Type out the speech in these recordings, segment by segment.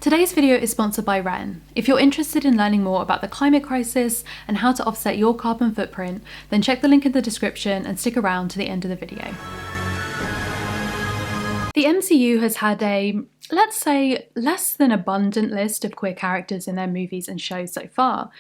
Today's video is sponsored by Ren. If you're interested in learning more about the climate crisis and how to offset your carbon footprint, then check the link in the description and stick around to the end of the video. The MCU has had a, let's say, less than abundant list of queer characters in their movies and shows so far.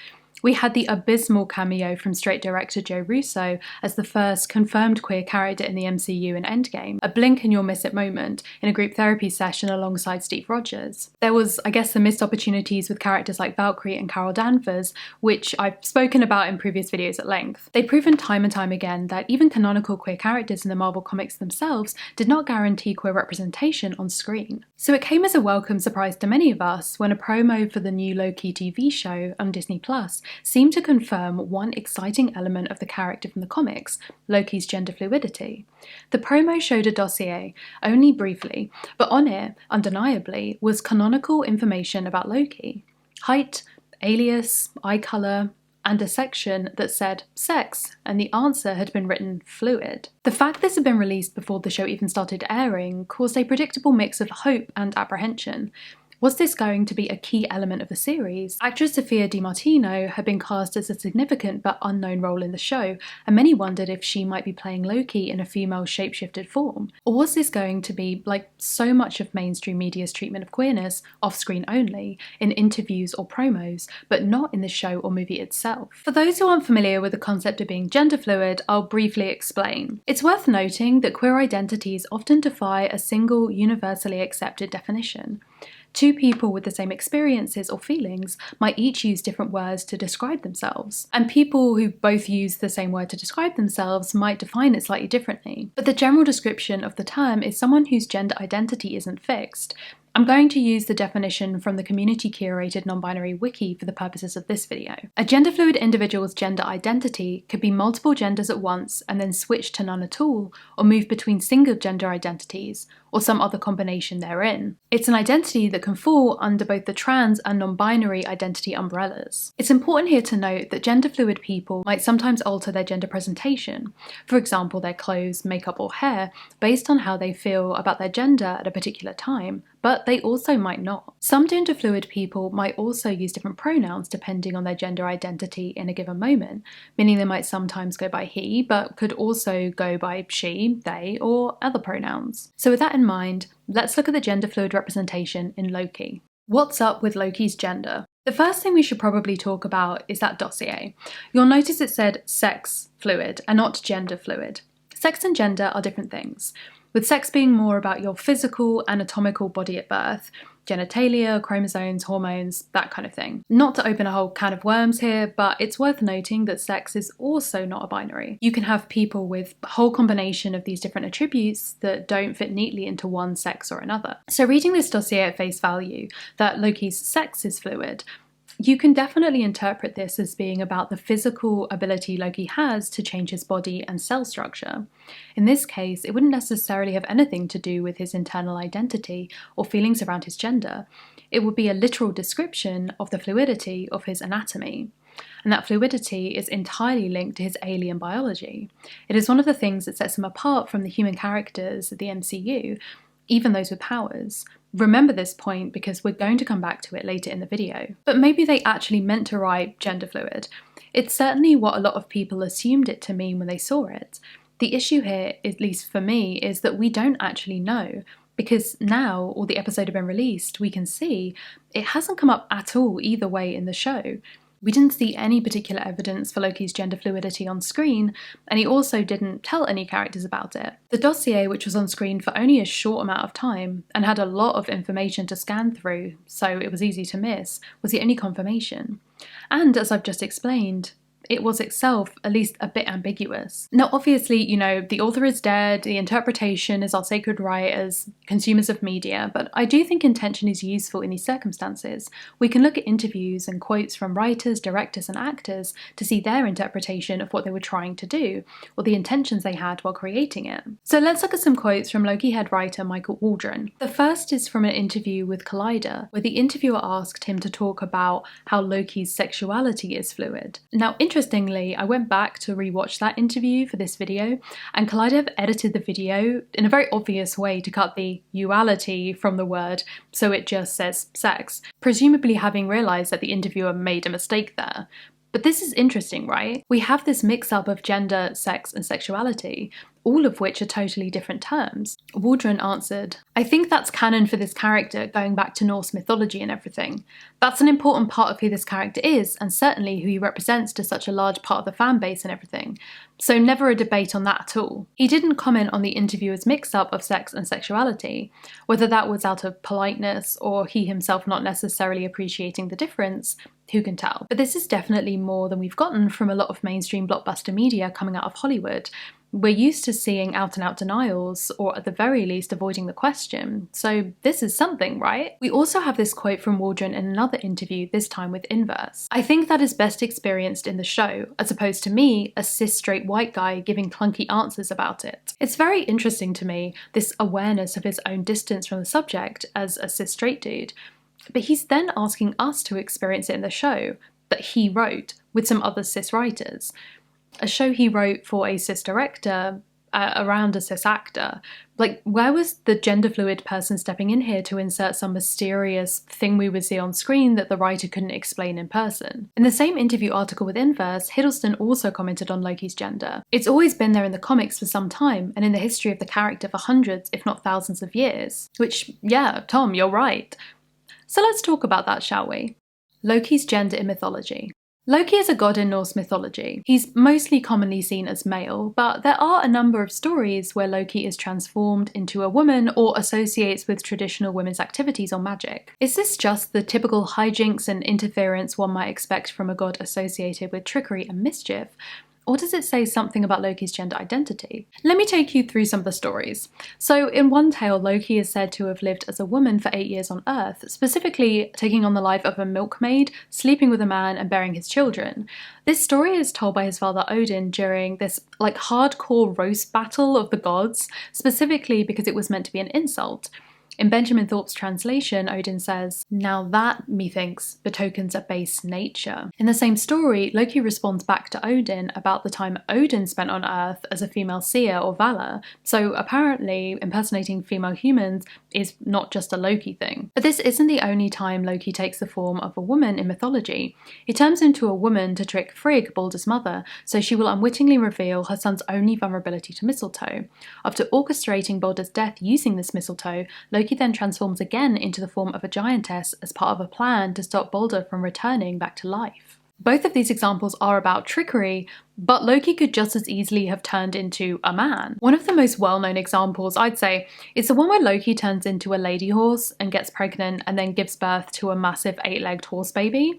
We had the abysmal cameo from straight director Joe Russo as the first confirmed queer character in the MCU in Endgame, a blink and you'll miss it moment in a group therapy session alongside Steve Rogers. There was, I guess, the missed opportunities with characters like Valkyrie and Carol Danvers, which I've spoken about in previous videos at length. They've proven time and time again that even canonical queer characters in the Marvel comics themselves did not guarantee queer representation on screen. So it came as a welcome surprise to many of us when a promo for the new Loki TV show on Disney Plus seemed to confirm one exciting element of the character from the comics, Loki's gender fluidity. The promo showed a dossier, only briefly, but on it, undeniably, was canonical information about Loki. Height, alias, eye colour, and a section that said sex, and the answer had been written fluid. The fact this had been released before the show even started airing caused a predictable mix of hope and apprehension. Was this going to be a key element of the series? Actress Sophia DiMartino had been cast as a significant but unknown role in the show, and many wondered if she might be playing Loki in a female shapeshifted form. Or was this going to be, like so much of mainstream media's treatment of queerness, off-screen only, in interviews or promos, but not in the show or movie itself? For those who aren't familiar with the concept of being gender fluid, I'll briefly explain. It's worth noting that queer identities often defy a single, universally accepted definition. Two people with the same experiences or feelings might each use different words to describe themselves, and people who both use the same word to describe themselves might define it slightly differently. But the general description of the term is someone whose gender identity isn't fixed. I'm going to use the definition from the community-curated non-binary wiki for the purposes of this video. A gender-fluid individual's gender identity could be multiple genders at once and then switch to none at all, or move between single gender identities, or some other combination therein. It's an identity that can fall under both the trans and non-binary identity umbrellas. It's important here to note that gender-fluid people might sometimes alter their gender presentation, for example their clothes, makeup or hair, based on how they feel about their gender at a particular time, but they also might not. Some gender-fluid people might also use different pronouns depending on their gender identity in a given moment, meaning they might sometimes go by he, but could also go by she, they, or other pronouns. So with that in mind, let's look at the gender-fluid representation in Loki. What's up with Loki's gender? The first thing we should probably talk about is that dossier. You'll notice it said sex fluid and not gender fluid. Sex and gender are different things, with sex being more about your physical, anatomical body at birth, genitalia, chromosomes, hormones, that kind of thing. Not to open a whole can of worms here, but it's worth noting that sex is also not a binary. You can have people with a whole combination of these different attributes that don't fit neatly into one sex or another. So reading this dossier at face value, that Loki's sex is fluid, you can definitely interpret this as being about the physical ability Loki has to change his body and cell structure. In this case, it wouldn't necessarily have anything to do with his internal identity or feelings around his gender. It would be a literal description of the fluidity of his anatomy. And that fluidity is entirely linked to his alien biology. It is one of the things that sets him apart from the human characters of the MCU, even those with powers. Remember this point because we're going to come back to it later in the video. But maybe they actually meant to write gender fluid. It's certainly what a lot of people assumed it to mean when they saw it. The issue here, at least for me, is that we don't actually know, because now, or the episode had been released, we can see it hasn't come up at all either way in the show. We didn't see any particular evidence for Loki's gender fluidity on screen, and he also didn't tell any characters about it. The dossier, which was on screen for only a short amount of time, and had a lot of information to scan through, so it was easy to miss, was the only confirmation. And as I've just explained, it was itself at least a bit ambiguous. Now obviously, the author is dead, the interpretation is our sacred right as consumers of media, but I do think intention is useful in these circumstances. We can look at interviews and quotes from writers, directors and actors to see their interpretation of what they were trying to do, or the intentions they had while creating it. So let's look at some quotes from Loki head writer Michael Waldron. The first is from an interview with Collider, where the interviewer asked him to talk about how Loki's sexuality is fluid. Now, Interestingly, I went back to rewatch that interview for this video, and Kaleido edited the video in a very obvious way to cut the "uality" from the word, so it just says sex, presumably having realised that the interviewer made a mistake there. But this is interesting, right? We have this mix-up of gender, sex, and sexuality, all of which are totally different terms. Waldron answered, "I think that's canon for this character, going back to Norse mythology and everything. That's an important part of who this character is, and certainly who he represents to such a large part of the fan base and everything. So never a debate on that at all." He didn't comment on the interviewer's mix-up of sex and sexuality, whether that was out of politeness or he himself not necessarily appreciating the difference. Who can tell? But this is definitely more than we've gotten from a lot of mainstream blockbuster media coming out of Hollywood. We're used to seeing out-and-out denials, or at the very least avoiding the question, so this is something, right? We also have this quote from Waldron in another interview, this time with Inverse. "I think that is best experienced in the show, as opposed to me, a cis straight white guy, giving clunky answers about it." It's very interesting to me, this awareness of his own distance from the subject as a cis straight dude. But he's then asking us to experience it in the show that he wrote with some other cis writers. A show he wrote for a cis director, around a cis actor. Like, where was the gender fluid person stepping in here to insert some mysterious thing we would see on screen that the writer couldn't explain in person? In the same interview article with Inverse, Hiddleston also commented on Loki's gender. "It's always been there in the comics for some time, and in the history of the character for hundreds, if not thousands of years." Which, yeah, Tom, you're right. So let's talk about that, shall we? Loki's gender in mythology. Loki is a god in Norse mythology. He's mostly commonly seen as male, but there are a number of stories where Loki is transformed into a woman or associates with traditional women's activities or magic. Is this just the typical hijinks and interference one might expect from a god associated with trickery and mischief? Or does it say something about Loki's gender identity? Let me take you through some of the stories. So in one tale, Loki is said to have lived as a woman for 8 years on Earth, specifically taking on the life of a milkmaid, sleeping with a man, and bearing his children. This story is told by his father Odin during this hardcore roast battle of the gods, specifically because it was meant to be an insult. In Benjamin Thorpe's translation, Odin says, "Now that, methinks, betokens a base nature." In the same story, Loki responds back to Odin about the time Odin spent on Earth as a female seer or Vala, so apparently impersonating female humans is not just a Loki thing. But this isn't the only time Loki takes the form of a woman in mythology. He turns into a woman to trick Frigg, Balder's mother, so she will unwittingly reveal her son's only vulnerability to mistletoe. After orchestrating Balder's death using this mistletoe, Loki then transforms again into the form of a giantess as part of a plan to stop Balder from returning back to life. Both of these examples are about trickery, but Loki could just as easily have turned into a man. One of the most well-known examples, I'd say, is the one where Loki turns into a lady horse and gets pregnant and then gives birth to a massive 8-legged horse baby.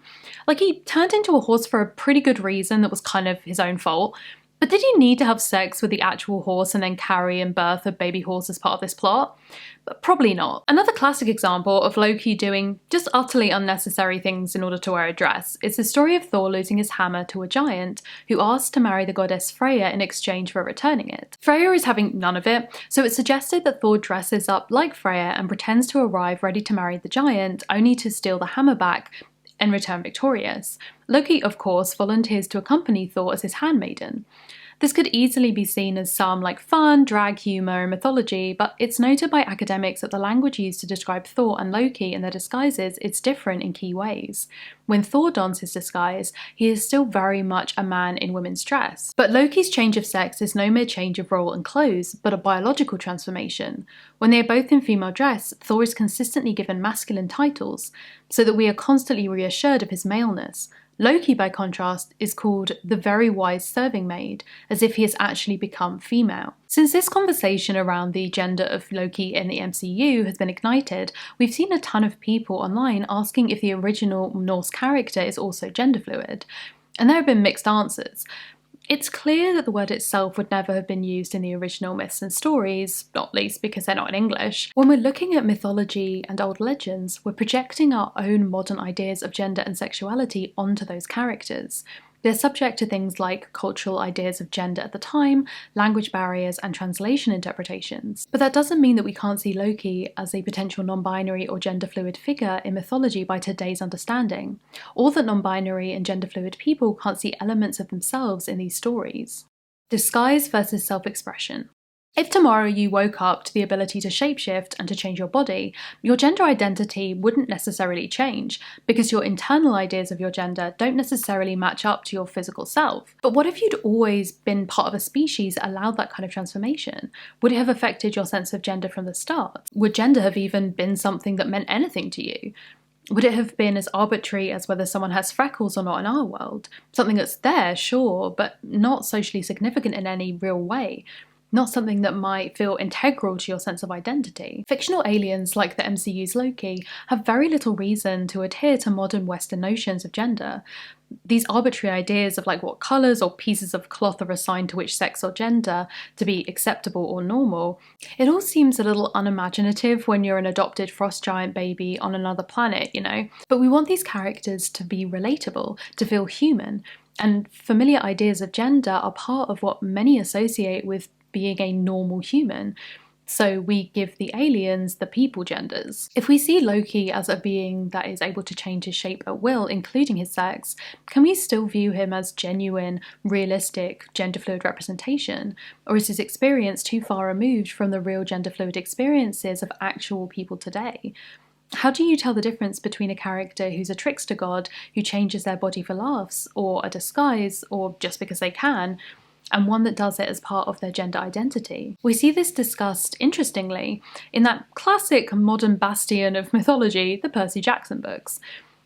He turned into a horse for a pretty good reason that was kind of his own fault. But did he need to have sex with the actual horse and then carry and birth a baby horse as part of this plot? But probably not. Another classic example of Loki doing just utterly unnecessary things in order to wear a dress is the story of Thor losing his hammer to a giant who asked to marry the goddess Freya in exchange for returning it. Freya is having none of it, so it's suggested that Thor dresses up like Freya and pretends to arrive ready to marry the giant, only to steal the hammer back and return victorious. Loki, of course, volunteers to accompany Thor as his handmaiden. This could easily be seen as some fun, drag humour in mythology, but it's noted by academics that the language used to describe Thor and Loki and their disguises is different in key ways. When Thor dons his disguise, he is still very much a man in women's dress. But Loki's change of sex is no mere change of role and clothes, but a biological transformation. When they are both in female dress, Thor is consistently given masculine titles, so that we are constantly reassured of his maleness. Loki, by contrast, is called the very wise serving maid, as if he has actually become female. Since this conversation around the gender of Loki in the MCU has been ignited, we've seen a ton of people online asking if the original Norse character is also gender fluid, and there have been mixed answers. It's clear that the word itself would never have been used in the original myths and stories, not least because they're not in English. When we're looking at mythology and old legends, we're projecting our own modern ideas of gender and sexuality onto those characters. They're subject to things like cultural ideas of gender at the time, language barriers, and translation interpretations. But that doesn't mean that we can't see Loki as a potential non-binary or gender-fluid figure in mythology by today's understanding, or that non-binary and gender-fluid people can't see elements of themselves in these stories. Disguise versus self-expression. If tomorrow you woke up to the ability to shapeshift and to change your body, your gender identity wouldn't necessarily change because your internal ideas of your gender don't necessarily match up to your physical self. But what if you'd always been part of a species that allowed that kind of transformation? Would it have affected your sense of gender from the start? Would gender have even been something that meant anything to you? Would it have been as arbitrary as whether someone has freckles or not in our world? Something that's there, sure, but not socially significant in any real way. Not something that might feel integral to your sense of identity. Fictional aliens like the MCU's Loki have very little reason to adhere to modern Western notions of gender. These arbitrary ideas of like what colours or pieces of cloth are assigned to which sex or gender to be acceptable or normal, it all seems a little unimaginative when you're an adopted frost giant baby on another planet, you know? But we want these characters to be relatable, to feel human, and familiar ideas of gender are part of what many associate with being a normal human, so we give the aliens the people genders. If we see Loki as a being that is able to change his shape at will, including his sex, can we still view him as genuine, realistic, gender-fluid representation? Or is his experience too far removed from the real gender-fluid experiences of actual people today? How do you tell the difference between a character who's a trickster god who changes their body for laughs, or a disguise, or just because they can, and one that does it as part of their gender identity? We see this discussed, interestingly, in that classic modern bastion of mythology, the Percy Jackson books.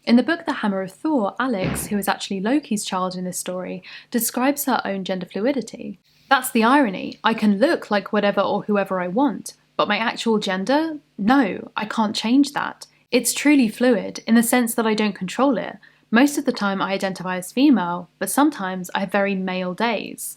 In the book The Hammer of Thor, Alex, who is actually Loki's child in this story, describes her own gender fluidity. That's the irony. I can look like whatever or whoever I want, but my actual gender? No, I can't change that. It's truly fluid, in the sense that I don't control it. Most of the time I identify as female, but sometimes I have very male days.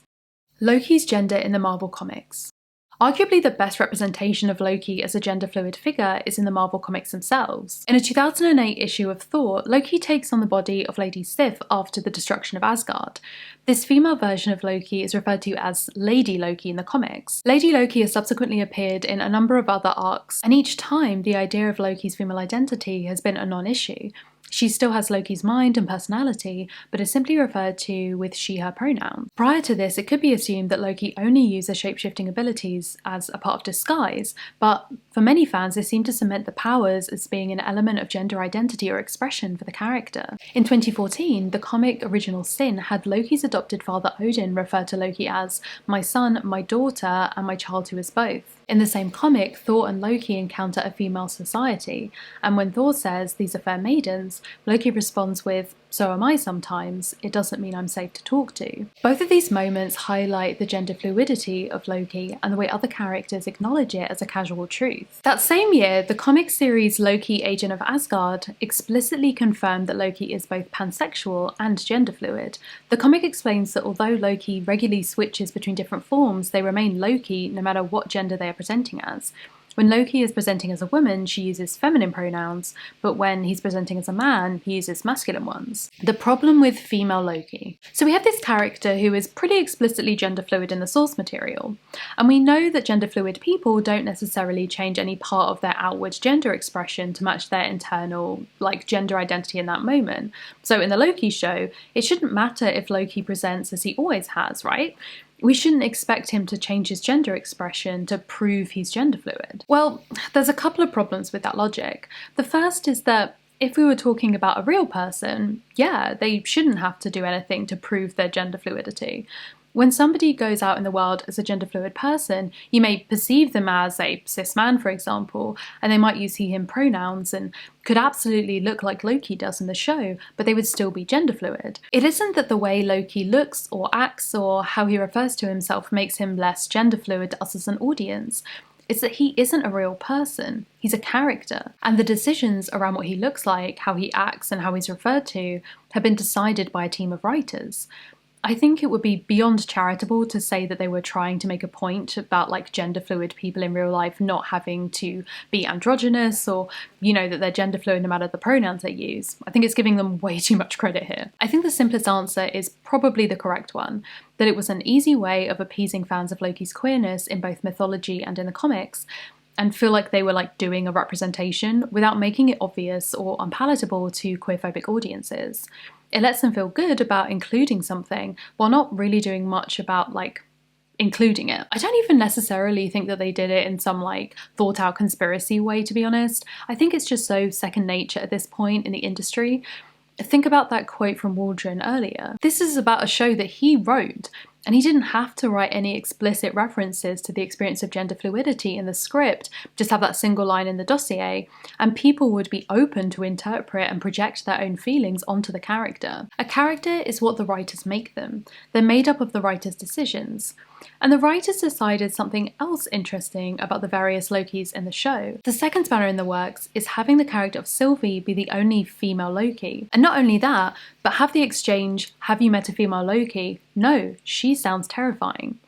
Loki's gender in the Marvel Comics. Arguably the best representation of Loki as a gender-fluid figure is in the Marvel Comics themselves. In a 2008 issue of Thor, Loki takes on the body of Lady Sif after the destruction of Asgard. This female version of Loki is referred to as Lady Loki in the comics. Lady Loki has subsequently appeared in a number of other arcs, and each time the idea of Loki's female identity has been a non-issue. She still has Loki's mind and personality, but is simply referred to with she/her pronouns. Prior to this, it could be assumed that Loki only used her shapeshifting abilities as a part of disguise, but for many fans, this seemed to cement the powers as being an element of gender identity or expression for the character. In 2014, the comic Original Sin had Loki's adopted father Odin refer to Loki as "my son, my daughter, and my child who is both." In the same comic, Thor and Loki encounter a female society, and when Thor says these are fair maidens, Loki responds with, "So am I sometimes, it doesn't mean I'm safe to talk to." Both of these moments highlight the gender fluidity of Loki and the way other characters acknowledge it as a casual truth. That same year, the comic series Loki, Agent of Asgard explicitly confirmed that Loki is both pansexual and gender fluid. The comic explains that although Loki regularly switches between different forms, they remain Loki no matter what gender they are presenting as. When Loki is presenting as a woman, she uses feminine pronouns, but when he's presenting as a man, he uses masculine ones. The problem with female Loki. So we have this character who is pretty explicitly gender fluid in the source material, and we know that gender fluid people don't necessarily change any part of their outward gender expression to match their internal, gender identity in that moment. So in the Loki show, it shouldn't matter if Loki presents as he always has, right? We shouldn't expect him to change his gender expression to prove he's gender fluid. Well, there's a couple of problems with that logic. The first is that if we were talking about a real person, yeah, they shouldn't have to do anything to prove their gender fluidity. When somebody goes out in the world as a gender fluid person, you may perceive them as a cis man, for example, and they might use he/him pronouns and could absolutely look like Loki does in the show, but they would still be gender fluid. It isn't that the way Loki looks or acts or how he refers to himself makes him less gender fluid to us as an audience. It's that he isn't a real person. He's a character. And the decisions around what he looks like, how he acts, and how he's referred to have been decided by a team of writers. I think it would be beyond charitable to say that they were trying to make a point about like gender fluid people in real life not having to be androgynous, or, you know, that they're gender fluid no matter the pronouns they use. I think it's giving them way too much credit here. I think the simplest answer is probably the correct one, that it was an easy way of appeasing fans of Loki's queerness in both mythology and in the comics, and feel like they were like doing a representation without making it obvious or unpalatable to queerphobic audiences. It lets them feel good about including something while not really doing much about like including it. I don't even necessarily think that they did it in some like thought out conspiracy way, to be honest. I think it's just so second nature at this point in the industry. Think about that quote from Waldron earlier. This is about a show that he wrote, and he didn't have to write any explicit references to the experience of gender fluidity in the script, just have that single line in the dossier, and people would be open to interpret and project their own feelings onto the character. A character is what the writers make them. They're made up of the writers' decisions. And the writers decided something else interesting about the various Lokis in the show. The second spanner in the works is having the character of Sylvie be the only female Loki. And not only that, but have the exchange, "Have you met a female Loki? No, she sounds terrifying."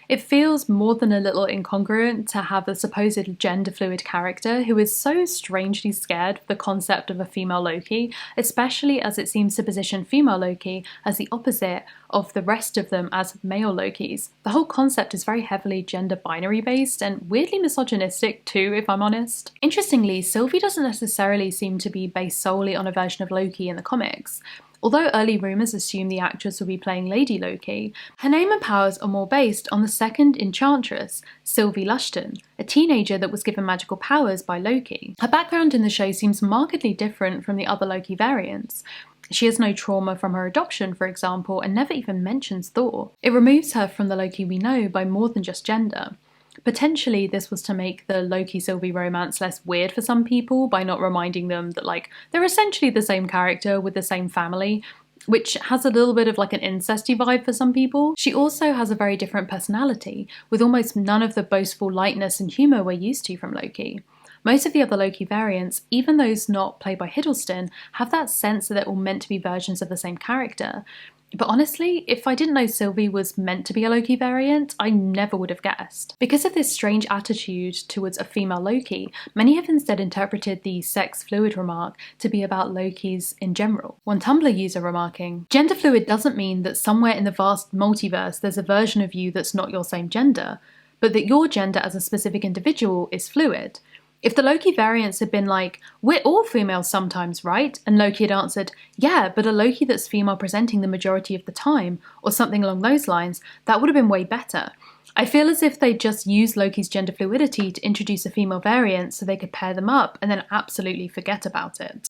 It feels more than a little incongruent to have a supposed gender fluid character who is so strangely scared of the concept of a female Loki, especially as it seems to position female Loki as the opposite of the rest of them as male Lokis. The whole concept is very heavily gender binary based and weirdly misogynistic too, if I'm honest. Interestingly, Sylvie doesn't necessarily seem to be based solely on a version of Loki in the comics. Although early rumours assume the actress will be playing Lady Loki, her name and powers are more based on the second Enchantress, Sylvie Lushton, a teenager that was given magical powers by Loki. Her background in the show seems markedly different from the other Loki variants. She has no trauma from her adoption, for example, and never even mentions Thor. It removes her from the Loki we know by more than just gender. Potentially, this was to make the Loki-Sylvie romance less weird for some people by not reminding them that, like, they're essentially the same character with the same family, which has a little bit of like an incesty vibe for some people. She also has a very different personality, with almost none of the boastful lightness and humour we're used to from Loki. Most of the other Loki variants, even those not played by Hiddleston, have that sense that they're all meant to be versions of the same character. But honestly, if I didn't know Sylvie was meant to be a Loki variant, I never would have guessed. Because of this strange attitude towards a female Loki, many have instead interpreted the sex fluid remark to be about Lokis in general. One Tumblr user remarking, "Gender fluid doesn't mean that somewhere in the vast multiverse there's a version of you that's not your same gender, but that your gender as a specific individual is fluid. If the Loki variants had been like, 'We're all females sometimes, right?' and Loki had answered, 'Yeah, but a Loki that's female presenting the majority of the time,' or something along those lines, that would have been way better. I feel as if they'd just used Loki's gender fluidity to introduce a female variant so they could pair them up and then absolutely forget about it."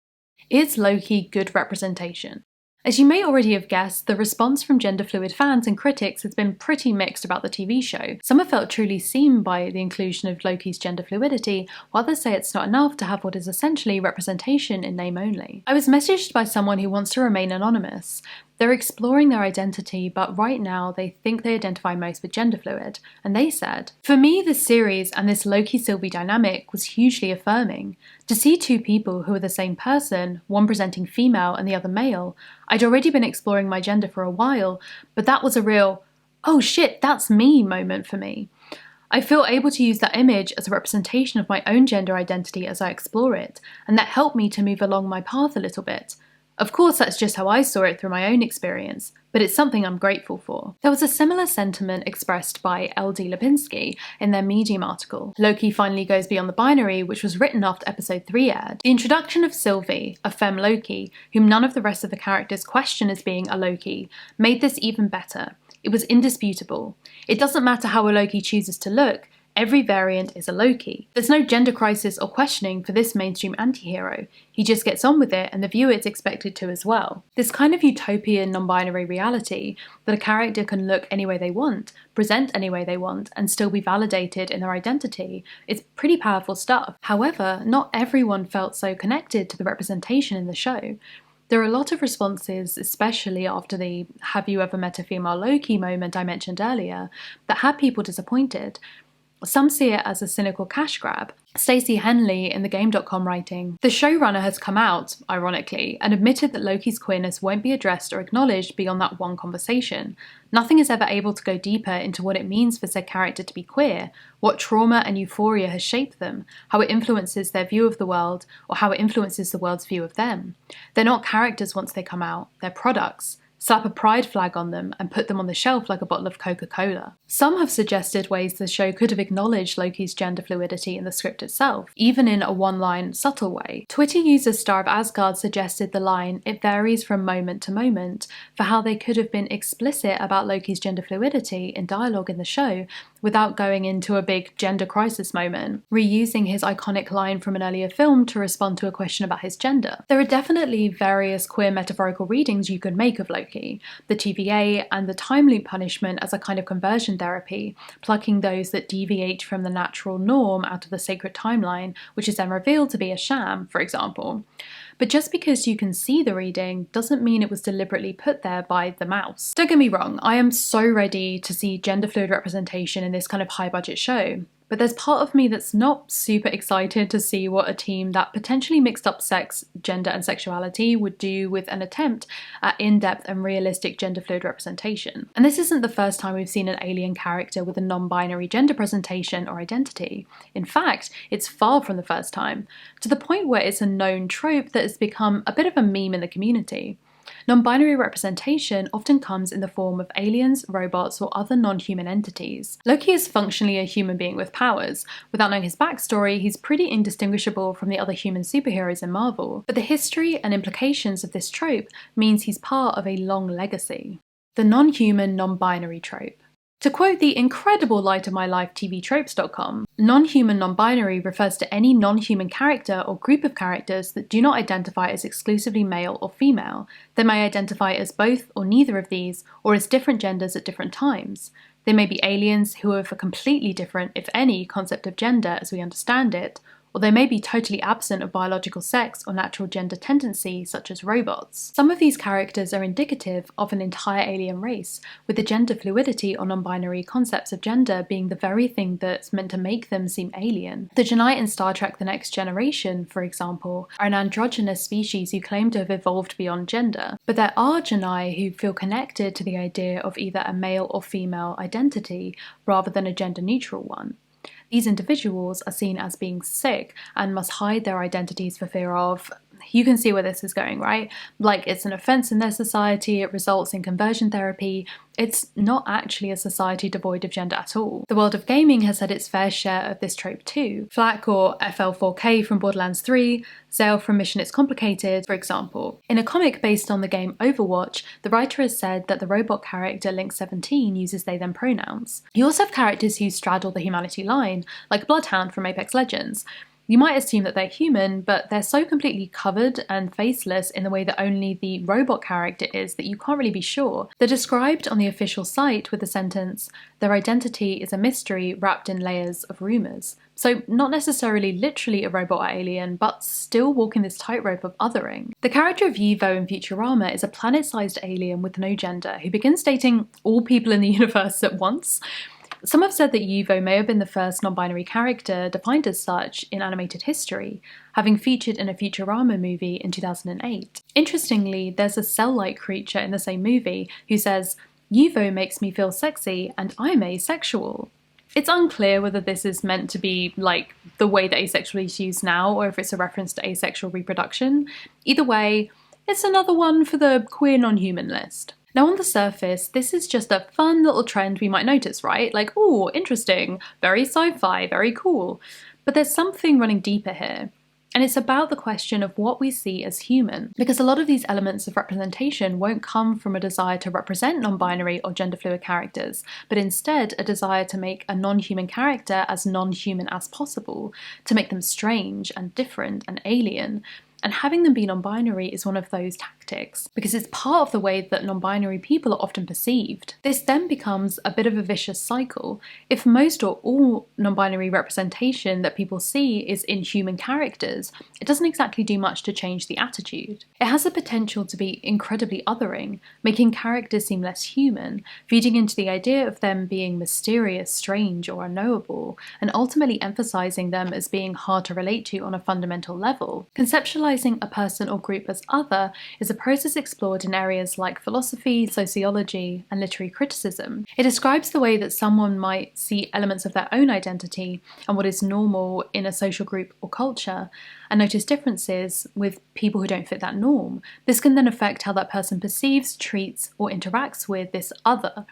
Is Loki good representation? As you may already have guessed, the response from gender fluid fans and critics has been pretty mixed about the TV show. Some have felt truly seen by the inclusion of Loki's gender fluidity, while others say it's not enough to have what is essentially representation in name only. I was messaged by someone who wants to remain anonymous. They're exploring their identity, but right now they think they identify most with gender fluid, and they said, "For me, this series and this Loki-Sylvie dynamic was hugely affirming. To see two people who are the same person, one presenting female and the other male, I'd already been exploring my gender for a while, but that was a real, 'oh shit, that's me' moment for me. I feel able to use that image as a representation of my own gender identity as I explore it, and that helped me to move along my path a little bit. Of course, that's just how I saw it through my own experience, but it's something I'm grateful for." There was a similar sentiment expressed by LD Lipinski in their Medium article. Loki finally goes beyond the binary, which was written after episode 3 aired. The introduction of Sylvie, a femme Loki, whom none of the rest of the characters question as being a Loki, made this even better. It was indisputable. It doesn't matter how a Loki chooses to look, every variant is a Loki. There's no gender crisis or questioning for this mainstream anti-hero. He just gets on with it and the viewer is expected to as well. This kind of utopian non-binary reality that a character can look any way they want, present any way they want, and still be validated in their identity is pretty powerful stuff. However, not everyone felt so connected to the representation in the show. There are a lot of responses, especially after the "have you ever met a female Loki" moment I mentioned earlier, that had people disappointed. Some see it as a cynical cash grab. Stacey Henley in the Game.com writing, the showrunner has come out, ironically, and admitted that Loki's queerness won't be addressed or acknowledged beyond that one conversation. Nothing is ever able to go deeper into what it means for said character to be queer, what trauma and euphoria has shaped them, how it influences their view of the world, or how it influences the world's view of them. They're not characters once they come out, they're products. Slap a pride flag on them and put them on the shelf like a bottle of Coca-Cola. Some have suggested ways the show could have acknowledged Loki's gender fluidity in the script itself, even in a one-line, subtle way. Twitter user Star of Asgard suggested the line, "It varies from moment to moment," for how they could have been explicit about Loki's gender fluidity in dialogue in the show without going into a big gender crisis moment, reusing his iconic line from an earlier film to respond to a question about his gender. There are definitely various queer metaphorical readings you could make of Loki, the TVA and the time loop punishment as a kind of conversion therapy, plucking those that deviate from the natural norm out of the sacred timeline, which is then revealed to be a sham, for example. But just because you can see the reading doesn't mean it was deliberately put there by the mouse. Don't get me wrong, I am so ready to see gender fluid representation in this kind of high budget show. But there's part of me that's not super excited to see what a team that potentially mixed up sex, gender and sexuality would do with an attempt at in-depth and realistic gender fluid representation. And this isn't the first time we've seen an alien character with a non-binary gender presentation or identity. In fact, it's far from the first time, to the point where it's a known trope that has become a bit of a meme in the community. Non-binary representation often comes in the form of aliens, robots, or other non-human entities. Loki is functionally a human being with powers. Without knowing his backstory, he's pretty indistinguishable from the other human superheroes in Marvel. But the history and implications of this trope means he's part of a long legacy. The non-human non-binary trope. To quote the incredible Light of My Life TVTropes.com, non-human non-binary refers to any non-human character or group of characters that do not identify as exclusively male or female. They may identify as both or neither of these, or as different genders at different times. They may be aliens who have a completely different, if any, concept of gender as we understand it, or they may be totally absent of biological sex or natural gender tendency, such as robots. Some of these characters are indicative of an entire alien race, with the gender fluidity or non-binary concepts of gender being the very thing that's meant to make them seem alien. The Jedi in Star Trek The Next Generation, for example, are an androgynous species who claim to have evolved beyond gender, but there are Jedi who feel connected to the idea of either a male or female identity, rather than a gender-neutral one. These individuals are seen as being sick and must hide their identities for fear of... You can see where this is going, right? Like, it's an offense in their society, it results in conversion therapy. It's not actually a society devoid of gender at all. The world of gaming has had its fair share of this trope too. Flack or FL4K from Borderlands 3, Zale from Mission It's Complicated, for example. In a comic based on the game Overwatch, the writer has said that the robot character Link-17 uses they/them pronouns. You also have characters who straddle the humanity line, like Bloodhound from Apex Legends. You might assume that they're human, but they're so completely covered and faceless in the way that only the robot character is that you can't really be sure. They're described on the official site with the sentence, "Their identity is a mystery wrapped in layers of rumours." So not necessarily literally a robot or alien, but still walking this tightrope of othering. The character of Yivo in Futurama is a planet-sized alien with no gender who begins dating all people in the universe at once. Some have said that Yivo may have been the first non-binary character defined as such in animated history, having featured in a Futurama movie in 2008. Interestingly, there's a cell-like creature in the same movie who says, "Yivo makes me feel sexy and I'm asexual." It's unclear whether this is meant to be like the way that asexual is used now, or if it's a reference to asexual reproduction. Either way, it's another one for the queer non-human list. Now on the surface, this is just a fun little trend we might notice, right? Like, ooh, interesting, very sci-fi, very cool. But there's something running deeper here. And it's about the question of what we see as human. Because a lot of these elements of representation won't come from a desire to represent non-binary or gender-fluid characters, but instead a desire to make a non-human character as non-human as possible, to make them strange and different and alien. And having them be non-binary is one of those tactics, because it's part of the way that non-binary people are often perceived. This then becomes a bit of a vicious cycle. If most or all non-binary representation that people see is in human characters, it doesn't exactly do much to change the attitude. It has the potential to be incredibly othering, making characters seem less human, feeding into the idea of them being mysterious, strange, or unknowable, and ultimately emphasizing them as being hard to relate to on a fundamental level. Conceptualizing a person or group as other is a process explored in areas like philosophy, sociology, and literary criticism. It describes the way that someone might see elements of their own identity and what is normal in a social group or culture, and notice differences with people who don't fit that norm. This can then affect how that person perceives, treats, or interacts with this other.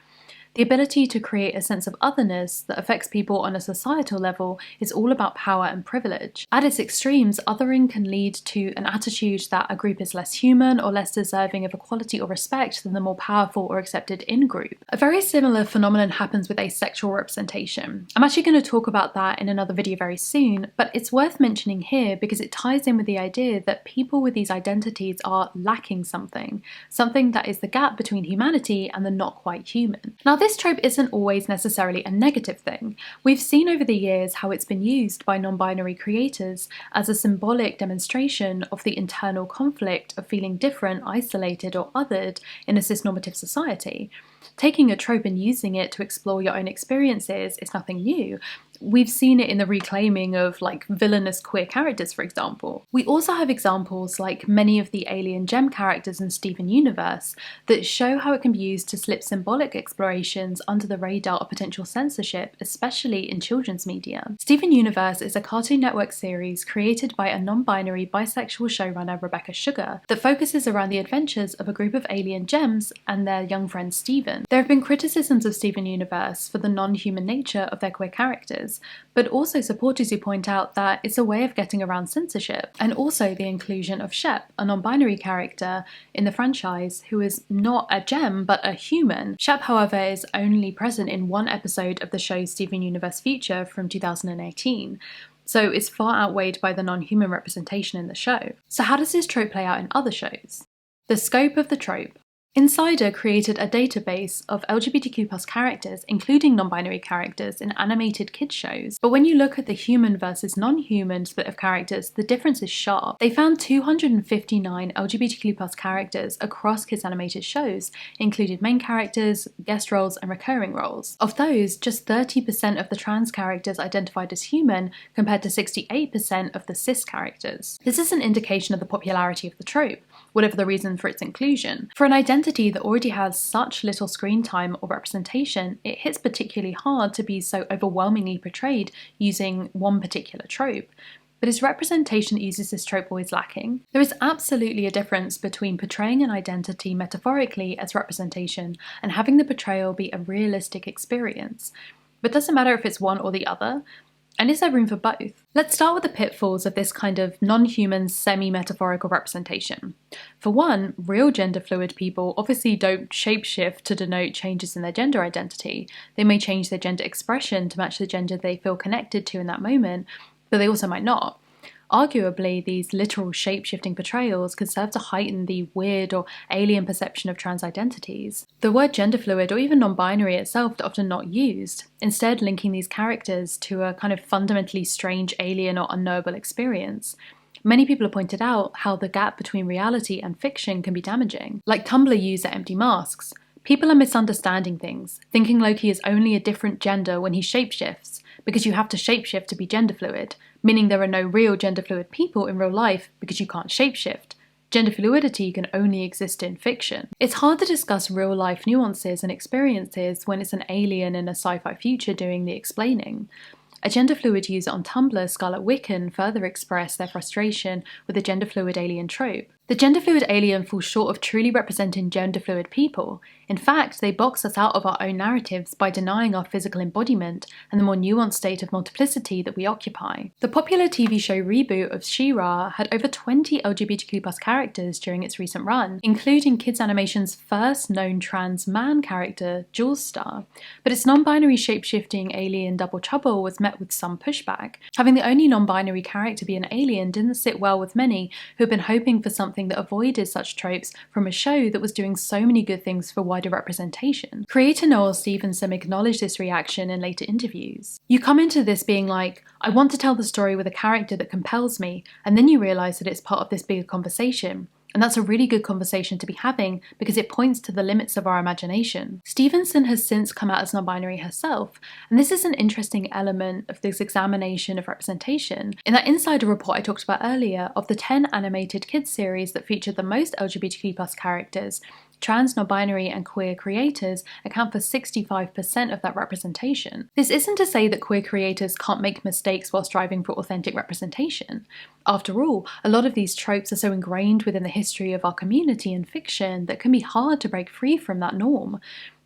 The ability to create a sense of otherness that affects people on a societal level is all about power and privilege. At its extremes, othering can lead to an attitude that a group is less human or less deserving of equality or respect than the more powerful or accepted in-group. A very similar phenomenon happens with asexual representation. I'm actually going to talk about that in another video very soon, but it's worth mentioning here because it ties in with the idea that people with these identities are lacking something that is the gap between humanity and the not quite human. Now, this trope isn't always necessarily a negative thing. We've seen over the years how it's been used by non-binary creators as a symbolic demonstration of the internal conflict of feeling different, isolated, or othered in a cisnormative society. Taking a trope and using it to explore your own experiences is nothing new. We've seen it in the reclaiming of villainous queer characters, for example. We also have examples like many of the alien gem characters in Steven Universe that show how it can be used to slip symbolic explorations under the radar of potential censorship, especially in children's media. Steven Universe is a Cartoon Network series created by a non-binary bisexual showrunner, Rebecca Sugar, that focuses around the adventures of a group of alien gems and their young friend Steven. There have been criticisms of Steven Universe for the non-human nature of their queer characters, but also supporters who point out that it's a way of getting around censorship, and also the inclusion of Shep, a non-binary character in the franchise who is not a gem but a human. Shep, however, is only present in one episode of the show Steven Universe Future from 2018. So it's far outweighed by the non-human representation in the show. So how does this trope play out in other shows? The scope of the trope. Insider created a database of LGBTQ+ characters, including non-binary characters, in animated kids shows. But when you look at the human versus non-human split of characters, the difference is sharp. They found 259 LGBTQ+ characters across kids animated shows, including main characters, guest roles, and recurring roles. Of those, just 30% of the trans characters identified as human, compared to 68% of the cis characters. This is an indication of the popularity of the trope, whatever the reason for its inclusion. For an identity that already has such little screen time or representation, it hits particularly hard to be so overwhelmingly portrayed using one particular trope. But is representation that uses this trope always lacking? There is absolutely a difference between portraying an identity metaphorically as representation and having the portrayal be a realistic experience. But does it matter if it's one or the other? And is there room for both? Let's start with the pitfalls of this kind of non-human, semi-metaphorical representation. For one, real gender fluid people obviously don't shapeshift to denote changes in their gender identity. They may change their gender expression to match the gender they feel connected to in that moment, but they also might not. Arguably, these literal shape-shifting portrayals could serve to heighten the weird or alien perception of trans identities. The word gender fluid or even non-binary itself is often not used, instead linking these characters to a kind of fundamentally strange alien or unknowable experience. Many people have pointed out how the gap between reality and fiction can be damaging. Like Tumblr user Empty Masks, people are misunderstanding things, thinking Loki is only a different gender when he shapeshifts, because you have to shapeshift to be gender fluid, meaning there are no real gender fluid people in real life because you can't shapeshift. Gender fluidity can only exist in fiction. It's hard to discuss real life nuances and experiences when it's an alien in a sci-fi future doing the explaining. A gender fluid user on Tumblr, Scarlet Wiccan, further expressed their frustration with the gender fluid alien trope. The gender-fluid alien falls short of truly representing gender-fluid people. In fact, they box us out of our own narratives by denying our physical embodiment and the more nuanced state of multiplicity that we occupy. The popular TV show reboot of She-Ra had over 20 LGBTQ+ characters during its recent run, including kids animation's first known trans man character, Jules Star. But its non-binary shape-shifting alien Double Trouble was met with some pushback. Having the only non-binary character be an alien didn't sit well with many who had been hoping for something that avoided such tropes from a show that was doing so many good things for wider representation. Creator Noel Stevenson acknowledged this reaction in later interviews. You come into this being like, I want to tell the story with a character that compels me, and then you realise that it's part of this bigger conversation. And that's a really good conversation to be having because it points to the limits of our imagination. Stevenson has since come out as non-binary herself, and this is an interesting element of this examination of representation. In that insider report I talked about earlier, of the 10 animated kids series that featured the most LGBTQ+ characters, trans, non-binary and queer creators account for 65% of that representation. This isn't to say that queer creators can't make mistakes while striving for authentic representation. After all, a lot of these tropes are so ingrained within the history of our community and fiction that it can be hard to break free from that norm.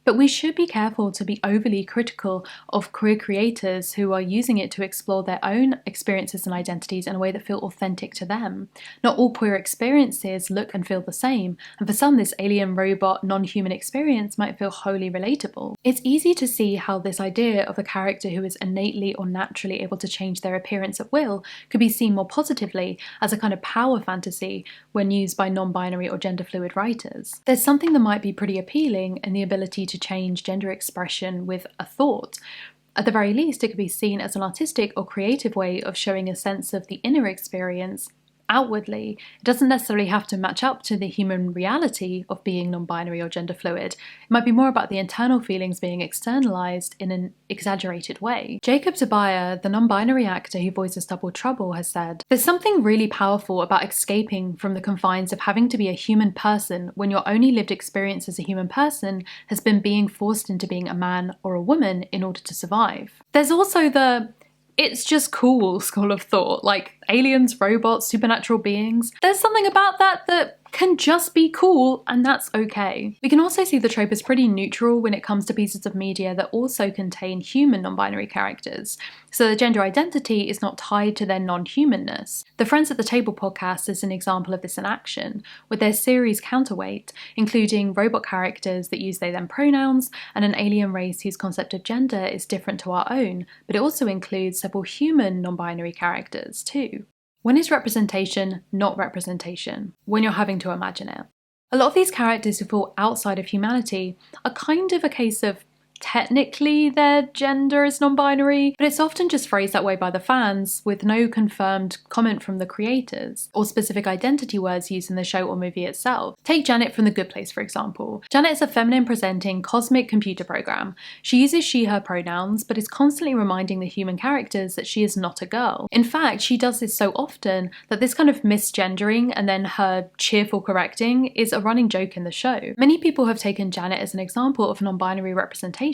But we should be careful to be overly critical of queer creators who are using it to explore their own experiences and identities in a way that feel authentic to them. Not all queer experiences look and feel the same, and for some this alien robot non-human experience might feel wholly relatable. It's easy to see how this idea of a character who is innately or naturally able to change their appearance at will could be seen more positively as a kind of power fantasy when used by non-binary or gender-fluid writers. There's something that might be pretty appealing in the ability to change gender expression with a thought. At the very least, it could be seen as an artistic or creative way of showing a sense of the inner experience outwardly. It doesn't necessarily have to match up to the human reality of being non-binary or gender fluid. It might be more about the internal feelings being externalized in an exaggerated way. Jacob Tobiah, the non-binary actor who voices Double Trouble, has said, "There's something really powerful about escaping from the confines of having to be a human person when your only lived experience as a human person has been being forced into being a man or a woman in order to survive." There's also the it's just cool school of thought, like aliens, robots, supernatural beings. There's something about that that can just be cool, and that's okay. We can also see the trope as pretty neutral when it comes to pieces of media that also contain human non-binary characters, so their gender identity is not tied to their non-humanness. The Friends at the Table podcast is an example of this in action, with their series Counterweight, including robot characters that use they/them pronouns, and an alien race whose concept of gender is different to our own, but it also includes several human non-binary characters too. When is representation not representation? When you're having to imagine it. A lot of these characters who fall outside of humanity are kind of a case of technically their gender is non-binary, but it's often just phrased that way by the fans with no confirmed comment from the creators or specific identity words used in the show or movie itself. Take Janet from The Good Place, for example. Janet is a feminine presenting cosmic computer program. She uses she/her pronouns, but is constantly reminding the human characters that she is not a girl. In fact, she does this so often that this kind of misgendering and then her cheerful correcting is a running joke in the show. Many people have taken Janet as an example of non-binary representation.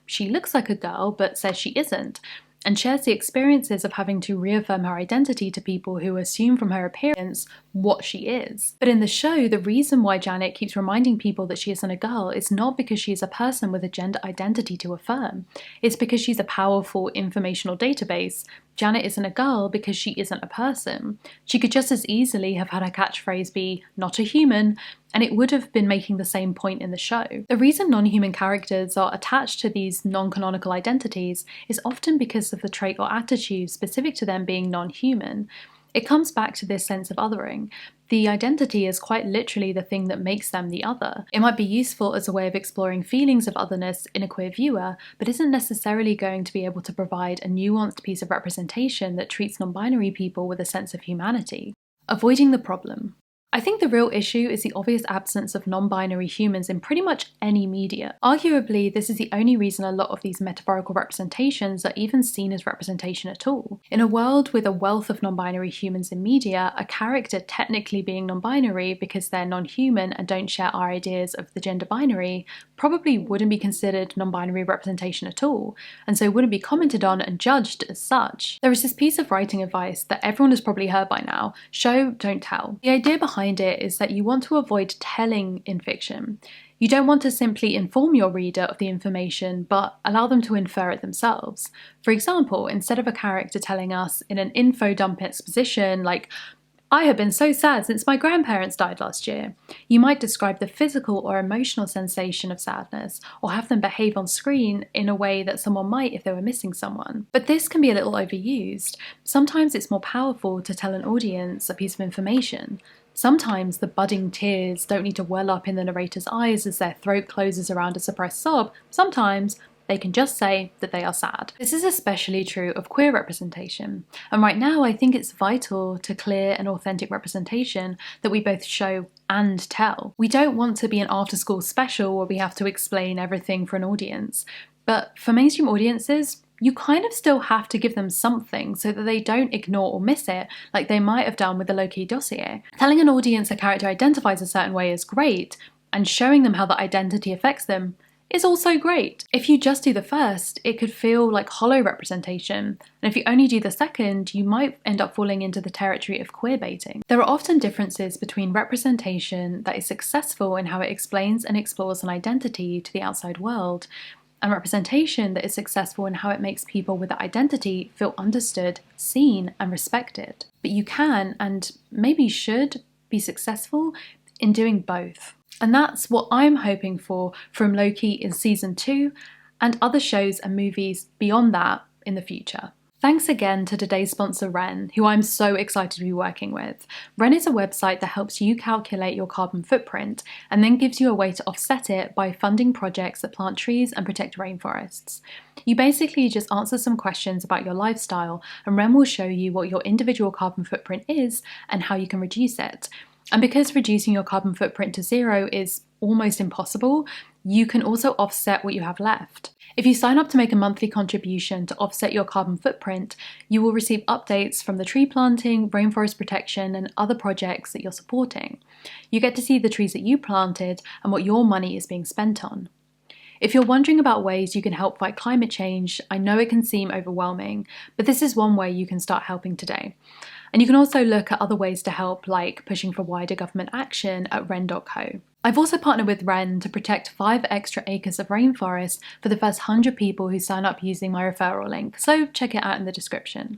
She looks like a girl but says she isn't, and shares the experiences of having to reaffirm her identity to people who assume from her appearance what she is. But in the show, the reason why Janet keeps reminding people that she isn't a girl is not because she is a person with a gender identity to affirm. It's because she's a powerful informational database. Janet isn't a girl because she isn't a person. She could just as easily have had her catchphrase be, "not a human," and it would have been making the same point in the show. The reason non-human characters are attached to these non-canonical identities is often because of the trait or attitude specific to them being non-human. It comes back to this sense of othering. The identity is quite literally the thing that makes them the other. It might be useful as a way of exploring feelings of otherness in a queer viewer, but isn't necessarily going to be able to provide a nuanced piece of representation that treats non-binary people with a sense of humanity. Avoiding the problem. I think the real issue is the obvious absence of non-binary humans in pretty much any media. Arguably, this is the only reason a lot of these metaphorical representations are even seen as representation at all. In a world with a wealth of non-binary humans in media, a character technically being non-binary because they're non-human and don't share our ideas of the gender binary probably wouldn't be considered non-binary representation at all, and so wouldn't be commented on and judged as such. There is this piece of writing advice that everyone has probably heard by now: show, don't tell. The idea behind behind it is that you want to avoid telling in fiction. You don't want to simply inform your reader of the information, but allow them to infer it themselves. For example, instead of a character telling us in an info dump exposition like, "I have been so sad since my grandparents died last year," you might describe the physical or emotional sensation of sadness, or have them behave on screen in a way that someone might if they were missing someone. But this can be a little overused. Sometimes it's more powerful to tell an audience a piece of information. Sometimes the budding tears don't need to well up in the narrator's eyes as their throat closes around a suppressed sob. Sometimes they can just say that they are sad. This is especially true of queer representation, and right now I think it's vital to clear and authentic representation that we both show and tell. We don't want to be an after-school special where we have to explain everything for an audience, but for mainstream audiences, you kind of still have to give them something so that they don't ignore or miss it, like they might have done with the Loki dossier. Telling an audience a character identifies a certain way is great, and showing them how that identity affects them is also great. If you just do the first, it could feel like hollow representation, and if you only do the second, you might end up falling into the territory of queerbaiting. There are often differences between representation that is successful in how it explains and explores an identity to the outside world, and representation that is successful in how it makes people with that identity feel understood, seen, and respected. But you can, and maybe should, be successful in doing both. And that's what I'm hoping for from Loki in season 2 and other shows and movies beyond that in the future. Thanks again to today's sponsor Ren, who I'm so excited to be working with. Ren is a website that helps you calculate your carbon footprint and then gives you a way to offset it by funding projects that plant trees and protect rainforests. You basically just answer some questions about your lifestyle, and Ren will show you what your individual carbon footprint is and how you can reduce it. And because reducing your carbon footprint to zero is almost impossible, you can also offset what you have left. If you sign up to make a monthly contribution to offset your carbon footprint, you will receive updates from the tree planting, rainforest protection, and other projects that you're supporting. You get to see the trees that you planted and what your money is being spent on. If you're wondering about ways you can help fight climate change, I know it can seem overwhelming, but this is one way you can start helping today. And you can also look at other ways to help, like pushing for wider government action at ren.co. I've also partnered with Ren to protect 5 extra acres of rainforest for the first 100 people who sign up using my referral link, so check it out in the description.